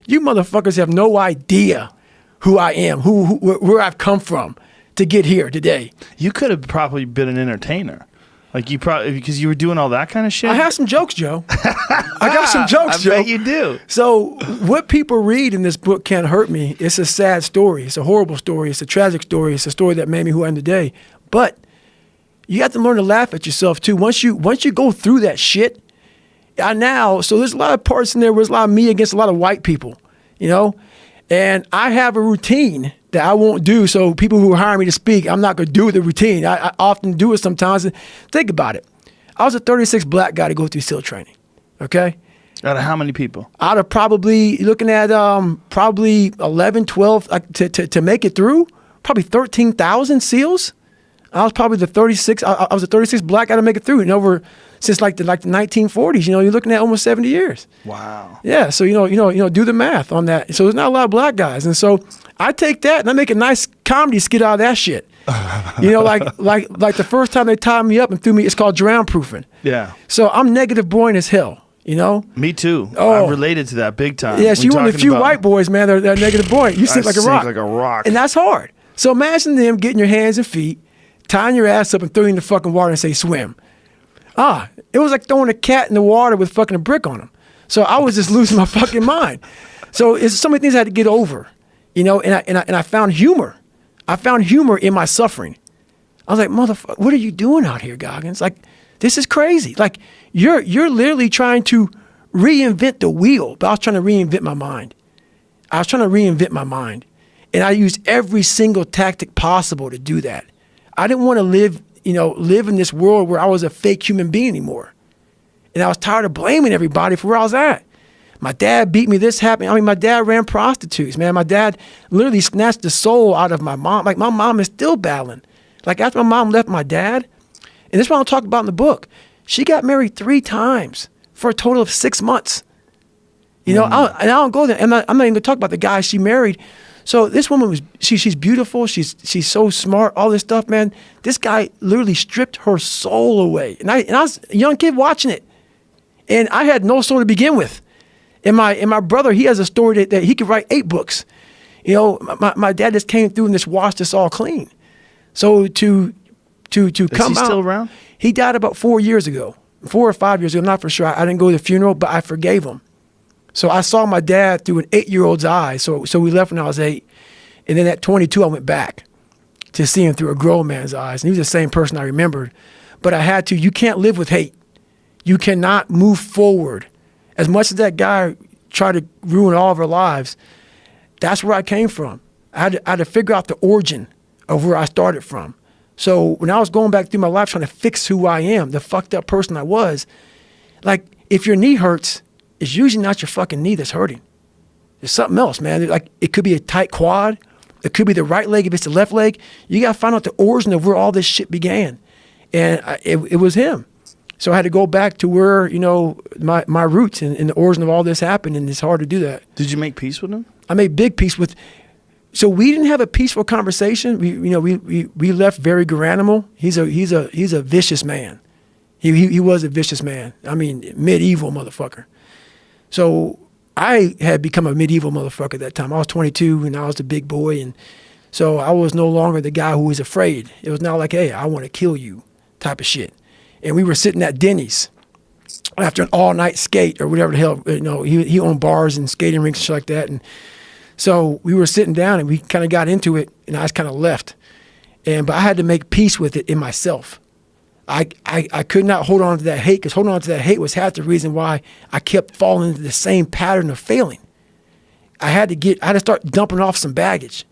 You motherfuckers have no idea who I am, where I've come from to get here today. You could have probably been an entertainer. Like you probably, because you were doing all that kind of shit. I have some jokes, Joe. I got some jokes, Joe. I bet you do. So what people read in this book can't hurt me. It's a sad story. It's a horrible story. It's a tragic story. It's a story that made me who I am today. But you have to learn to laugh at yourself too. Once you go through that shit, so there's a lot of parts in there where there's a lot of me against a lot of white people, you know? And I have a routine that I won't do. So people who hire me to speak, I'm not going to do the routine. I often do it sometimes. Think about it. I was a 36 black guy to go through SEAL training. Okay. Out of how many people? Out of probably looking at probably 11, 12 to make it through. Probably 13,000 SEALs. I was probably the 36. I was a 36 black guy to make it through, and over since like the 1940s. You know, you're looking at almost 70 years. Wow. Yeah. So you know, do the math on that. So there's not a lot of black guys, and so I take that and I make a nice comedy skit out of that shit. You know, like the first time they tied me up and threw me, it's called drown proofing. Yeah. So I'm negative boring as hell. You know? Me too. Oh. I'm related to that big time. Yes, you one of the few white boys, man, they're negative buoyant. You sink like a rock. Like a rock. And that's hard. So imagine them getting your hands and feet, tying your ass up and throwing you in the fucking water and say swim. It was like throwing a cat in the water with fucking a brick on him. So I was just losing my fucking mind. So it's so many things I had to get over, you know, and I found humor. I found humor in my suffering. I was like, motherfucker, what are you doing out here, Goggins? Like, this is crazy. Like, you're literally trying to reinvent the wheel, but I was trying to reinvent my mind. And I used every single tactic possible to do that. I didn't want to live in this world where I was a fake human being anymore. And I was tired of blaming everybody for where I was at. My dad beat me, this happened. I mean, my dad ran prostitutes, man. My dad literally snatched the soul out of my mom. Like, my mom is still battling. Like, after my mom left my dad, and this is what I'll talk about in the book, she got married 3 times for a total of 6 months. You know, I don't go there. I'm not even going to talk about the guy she married. So this woman she's beautiful. She's so smart, all this stuff, man. This guy literally stripped her soul away. And I was a young kid watching it. And I had no soul to begin with. And my brother, he has a story that he could write 8 books. You know, my dad just came through and just washed us all clean. So to come out. Is he still around? He died about 4 years ago, 4 or 5 years ago. I'm not for sure. I didn't go to the funeral, but I forgave him. So I saw my dad through an 8-year-old's eyes. So we left when I was 8. And then at 22, I went back to see him through a grown man's eyes. And he was the same person I remembered. But I had to. You can't live with hate. You cannot move forward. As much as that guy tried to ruin all of our lives, that's where I came from. I had to figure out the origin of where I started from. So when I was going back through my life trying to fix who I am, the fucked up person I was, like, if your knee hurts, it's usually not your fucking knee that's hurting. There's something else, man. Like, it could be a tight quad. It could be the right leg if it's the left leg. You got to find out the origin of where all this shit began. And it was him. So I had to go back to where, you know, my roots and the origin of all this happened, and it's hard to do that. Did you make peace with him? I made big peace with. So we didn't have a peaceful conversation. We left very Garanimal. He's a vicious man. He was a vicious man. I mean, medieval motherfucker. So I had become a medieval motherfucker at that time. I was 22 and I was the big boy, and so I was no longer the guy who was afraid. It was not like, hey, I want to kill you type of shit. And we were sitting at Denny's after an all-night skate or whatever the hell. You know, he owned bars and skating rinks and shit like that. And so we were sitting down and we kind of got into it, and I just kind of left. But I had to make peace with it in myself. I could not hold on to that hate, because holding on to that hate was half the reason why I kept falling into the same pattern of failing. I had to start dumping off some baggage.